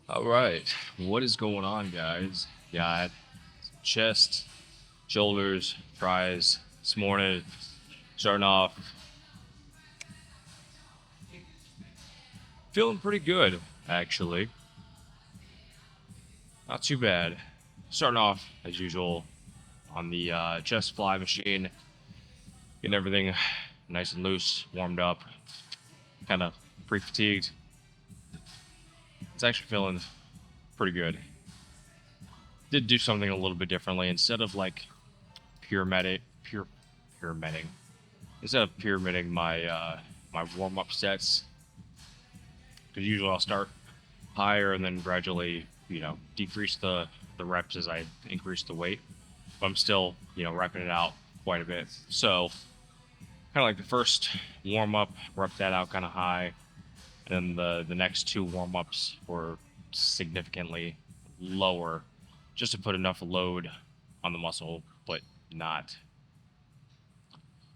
All right, what is going on, guys? Got chest, shoulders, tries this morning. Starting off, feeling pretty good, actually. Not too bad. Starting off, as usual, on the chest fly machine, getting everything nice and loose, warmed up, kind of pre fatigued. It's actually feeling pretty good. Did do something a little bit differently. Instead of like pyramiding, instead of pyramiding my warm up sets, because usually I'll start higher and then gradually, decrease the reps as I increase the weight. But I'm still, repping it out quite a bit. So kind of like the first warm up, rep that out kind of high, and then the next two warm ups were significantly lower, just to put enough load on the muscle, but not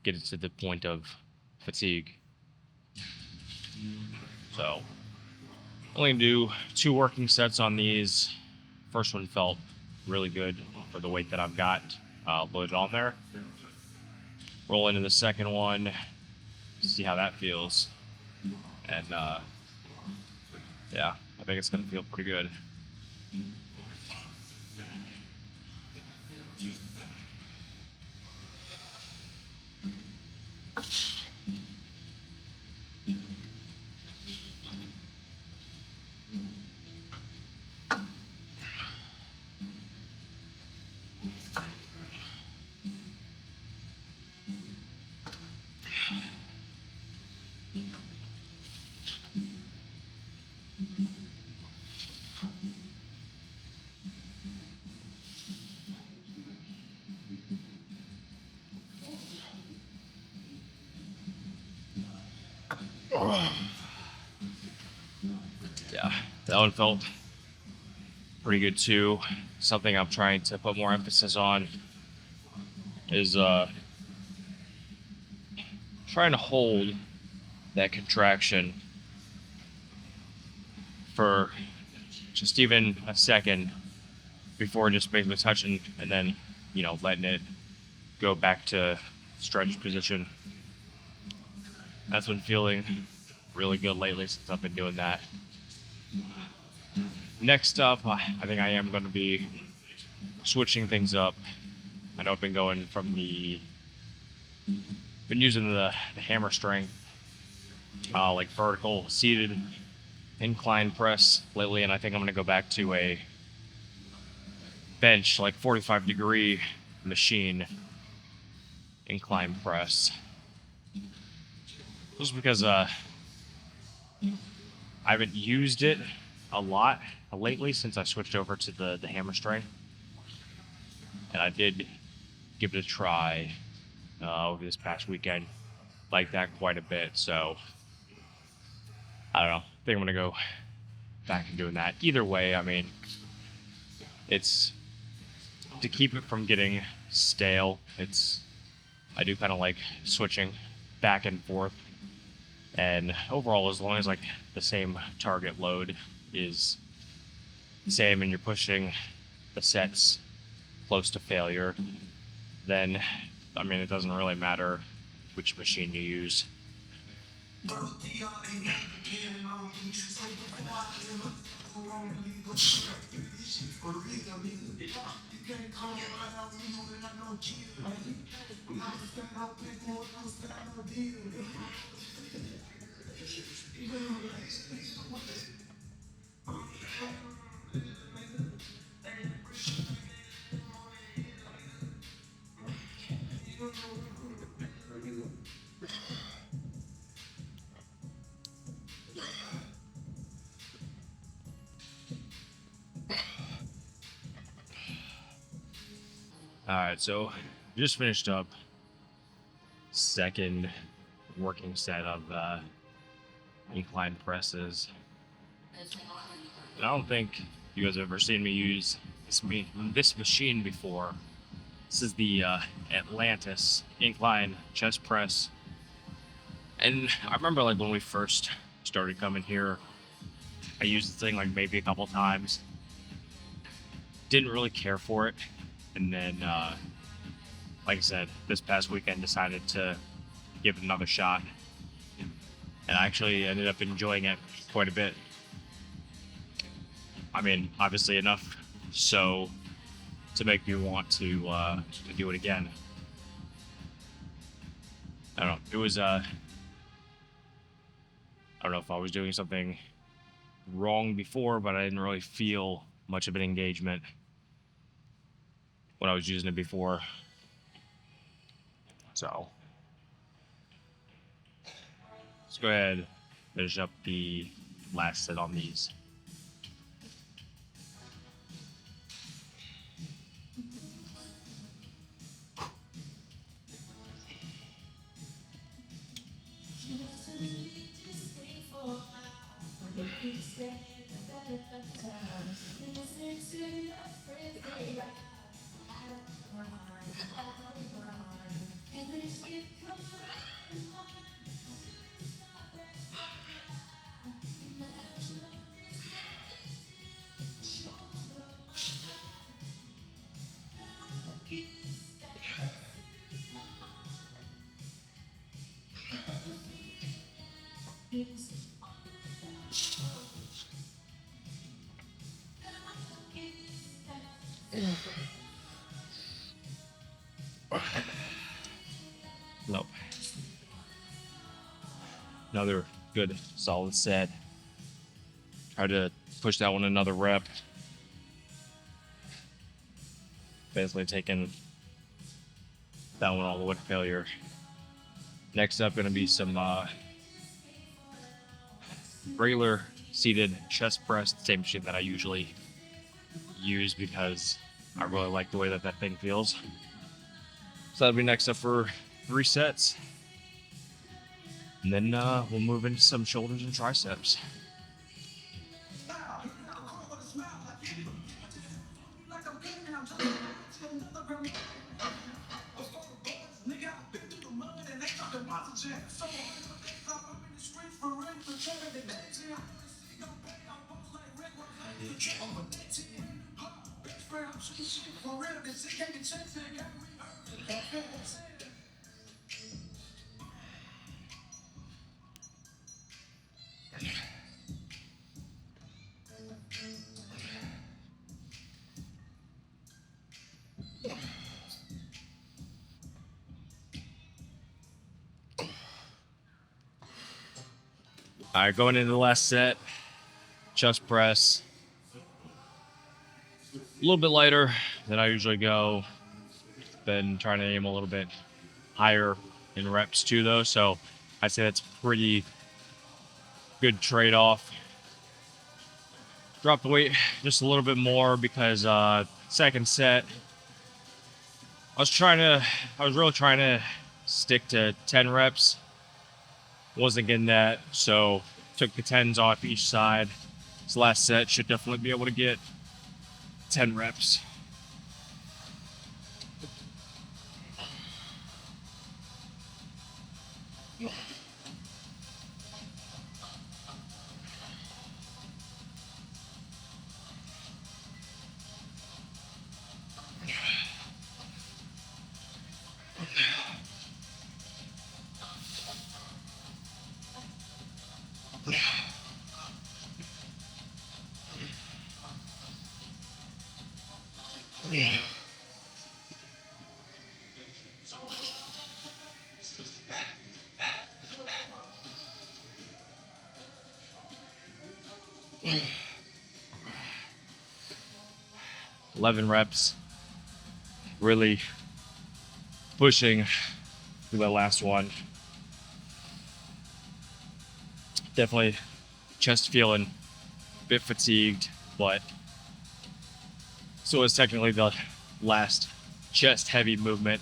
get it to the point of fatigue. So only gonna do two working sets on these. First one felt really good for the weight that I've got loaded on there. Roll into the second one, see how that feels, and yeah, I think it's gonna feel pretty good. Yeah, that one felt pretty good too. Something I'm trying to put more emphasis on is trying to hold that contraction for just even a second before just basically touching and then, letting it go back to stretch position. That's been feeling really good lately since I've been doing that. Next up, I think I am going to be switching things up. I know I've been going from been using the hammer strength, like vertical seated incline press lately, and I think I'm going to go back to a bench, like 45-degree machine incline press. Just because I haven't used it a lot lately since I switched over to the hammer strength, and I did give it a try over this past weekend, like that quite a bit. So I don't know. I think I'm gonna go back and doing that. Either way, I mean, it's to keep it from getting stale. I do kind of like switching back and forth, and overall, as long as like the same target load is the same, and you're pushing the sets close to failure, then I mean, it doesn't really matter which machine you use. All right, so just finished up second working set of incline presses. And I don't think you guys have ever seen me use this machine before. This is the Atlantis incline chest press. And I remember like when we first started coming here, I used the thing like maybe a couple times. Didn't really care for it. And then, like I said, this past weekend decided to give it another shot. And I actually ended up enjoying it quite a bit. I mean, obviously enough so to make me want to do it again. I don't know. It was I don't know if I was doing something wrong before, but I didn't really feel much of an engagement when I was using it before. So let's go ahead and finish up the last set on these. Nope. Another good solid set. Try to push that one another rep. Basically taking that one all the way to failure. Next up, going to be some regular seated chest press, the same machine that I usually use because I really like the way that thing feels. So that'll be next up for 3 sets. And then we'll move into some shoulders and triceps. All right, going into the last set, chest press. A little bit lighter than I usually go. Been trying to aim a little bit higher in reps too, though. So I'd say that's pretty good trade-off. Drop the weight just a little bit more because second set, I was really trying to stick to 10 reps. Wasn't getting that, so took the 10s off each side. This last set should definitely be able to get 10 reps. Yeah. 11 reps. Really pushing through that last one. Definitely chest feeling a bit fatigued, but so it's technically the last chest heavy movement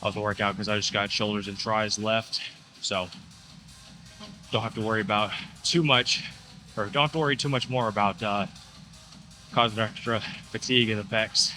of the workout because I just got shoulders and tris left. So don't have to worry about too much, or don't have to worry too much more about causing extra fatigue and effects.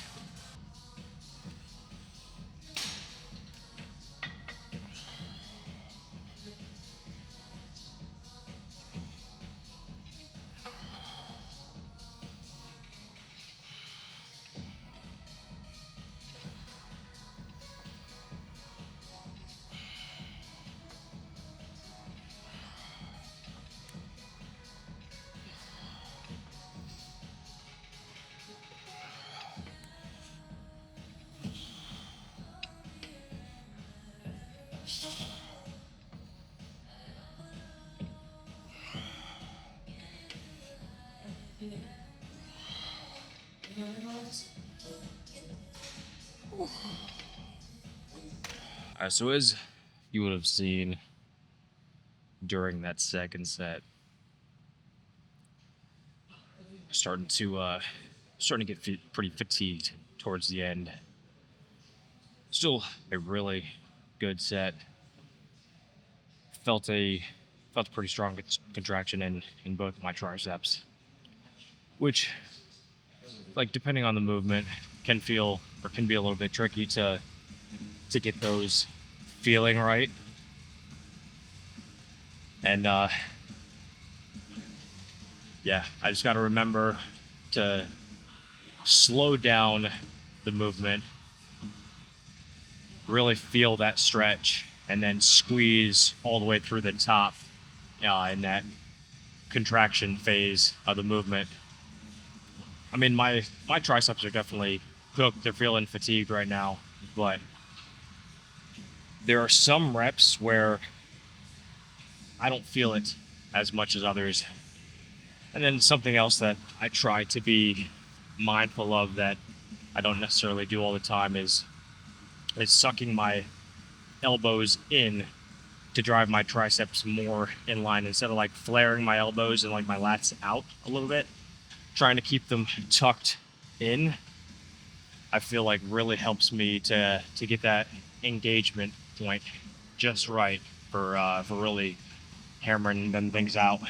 Alright, so as you would have seen during that second set, starting to get pretty fatigued towards the end. Still a really good set. Felt a pretty strong contraction in both my triceps, which, like, depending on the movement, can feel or can be a little bit tricky to get those feeling right. And yeah, I just got to remember to slow down the movement, really feel that stretch, and then squeeze all the way through the top in that contraction phase of the movement. I mean, my triceps are definitely cooked. They're feeling fatigued right now, but there are some reps where I don't feel it as much as others. And then something else that I try to be mindful of that I don't necessarily do all the time is sucking my elbows in to drive my triceps more in line instead of like flaring my elbows and like my lats out a little bit. Trying to keep them tucked in, I feel like really helps me to get that engagement point just right for really hammering them things out.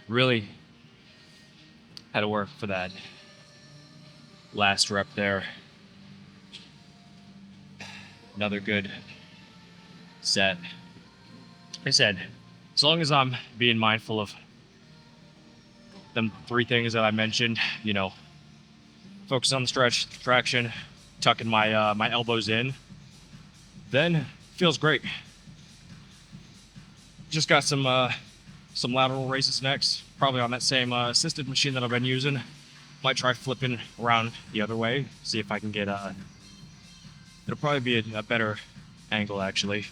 Really had to work for that last rep there. Another good set. Like I said, as long as I'm being mindful of them three things that I mentioned, focus on the stretch, traction, tucking my my elbows in, then feels great. Just got some lateral raises next, probably on that same assisted machine that I've been using. Might try flipping around the other way, see if I can get it'll probably be a better angle actually.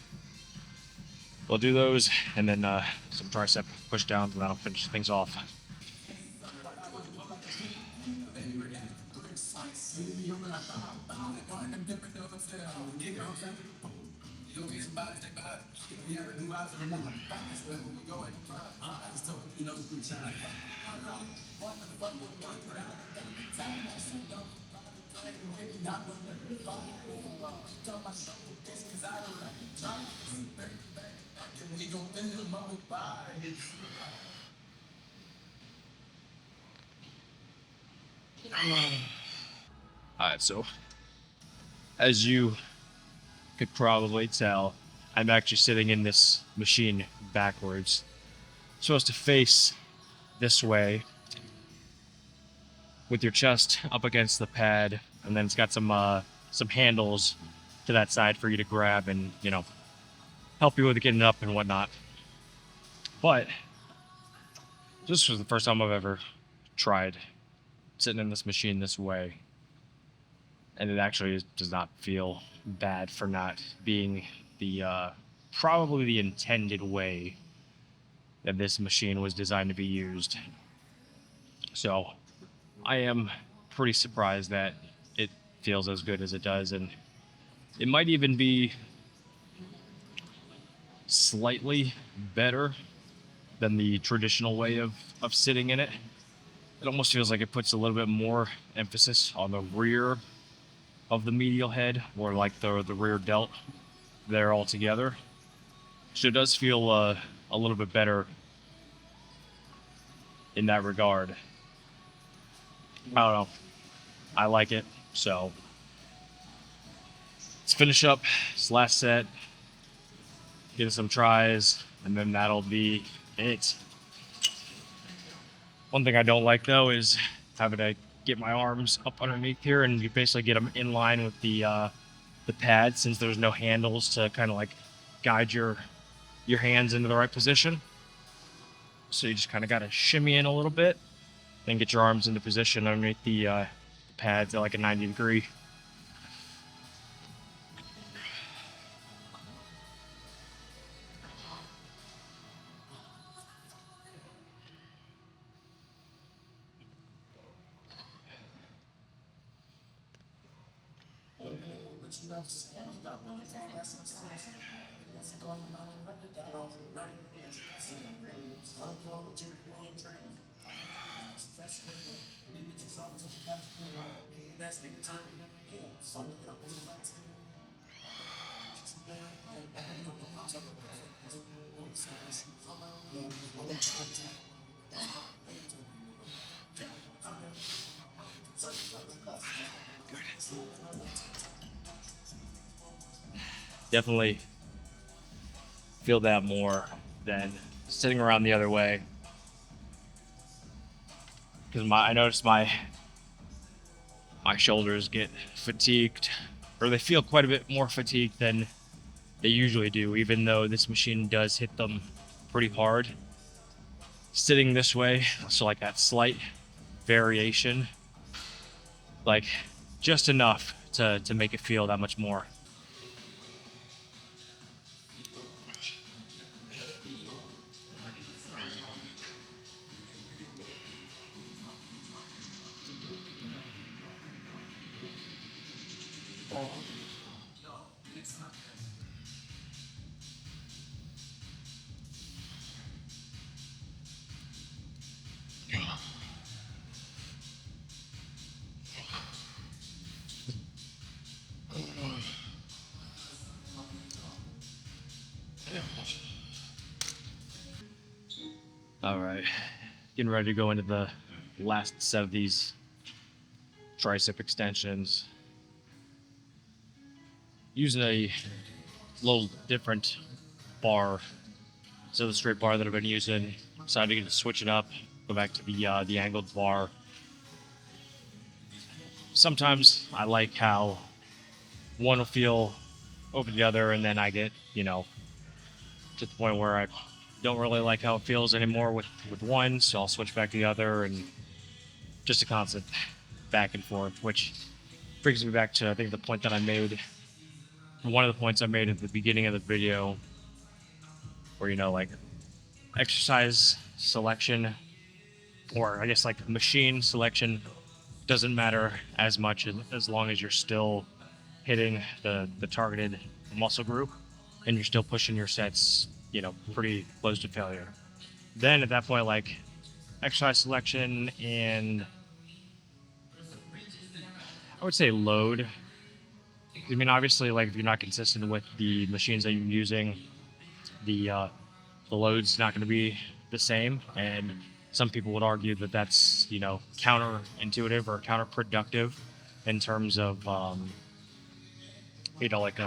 We'll do those and then some tricep push downs, and that'll finish things off. Alright, so as you could probably tell, I'm actually sitting in this machine backwards. I'm supposed to face this way with your chest up against the pad, and then it's got some handles to that side for you to grab and help you with getting up and whatnot. But this was the first time I've ever tried sitting in this machine this way, and it actually does not feel bad for not being the probably the intended way that this machine was designed to be used. So I am pretty surprised that it feels as good as it does, and it might even be slightly better than the traditional way of sitting in it. It almost feels like it puts a little bit more emphasis on the rear of the medial head, or like the rear delt. there all together. So it does feel a little bit better in that regard. I don't know. I like it. So let's finish up this last set, get some tries, and then that'll be it. One thing I don't like though is having to get my arms up underneath here, and you basically get them in line with the pad, since there's no handles to kind of like guide your hands into the right position. So you just kind of got to shimmy in a little bit, then get your arms into position underneath the pads at like a 90-degree. Definitely feel that more than sitting around the other way, because I noticed my shoulders get fatigued, or they feel quite a bit more fatigued than they usually do, even though this machine does hit them pretty hard. Sitting this way, so like that slight variation, like just enough to make it feel that much more. All right, getting ready to go into the last set of these tricep extensions. Using a little different bar, so the straight bar that I've been using. Decided to switch it up, go back to the angled bar. Sometimes I like how one will feel over the other, and then I get, to the point where I don't really like how it feels anymore with one, so I'll switch back to the other, and just a constant back and forth, which brings me back to, I think, the point that I made, one of the points I made at the beginning of the video, where, like exercise selection, or I guess like machine selection, doesn't matter as much as long as you're still hitting the targeted muscle group and you're still pushing your sets, pretty close to failure. Then at that point, like exercise selection and I would say load. I mean, obviously, like if you're not consistent with the machines that you're using, the load's not going to be the same. And some people would argue that that's, counterintuitive or counterproductive in terms of, like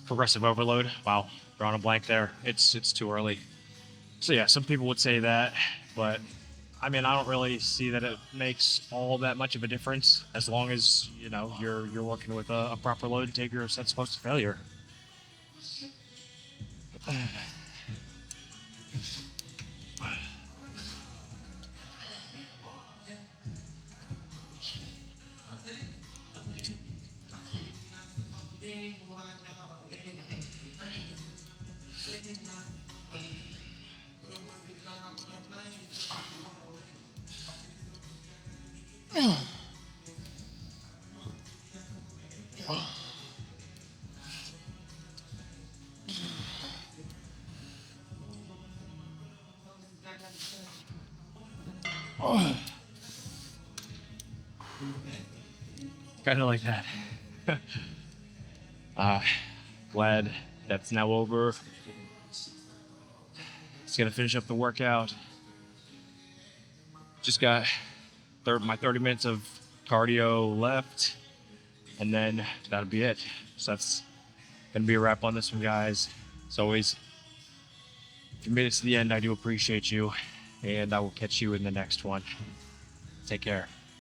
progressive overload. Wow, drawing a blank there. It's too early. So yeah, some people would say that, but I mean, I don't really see that it makes all that much of a difference as long as, you're working with a proper load to take your sets close to failure. Kind of like that. Glad that's now over. Just gonna finish up the workout. Just got my 30 minutes of cardio left, and then that'll be it. So that's gonna be a wrap on this one, guys. As always, if you made it to the end, I do appreciate you, and I will catch you in the next one. Take care.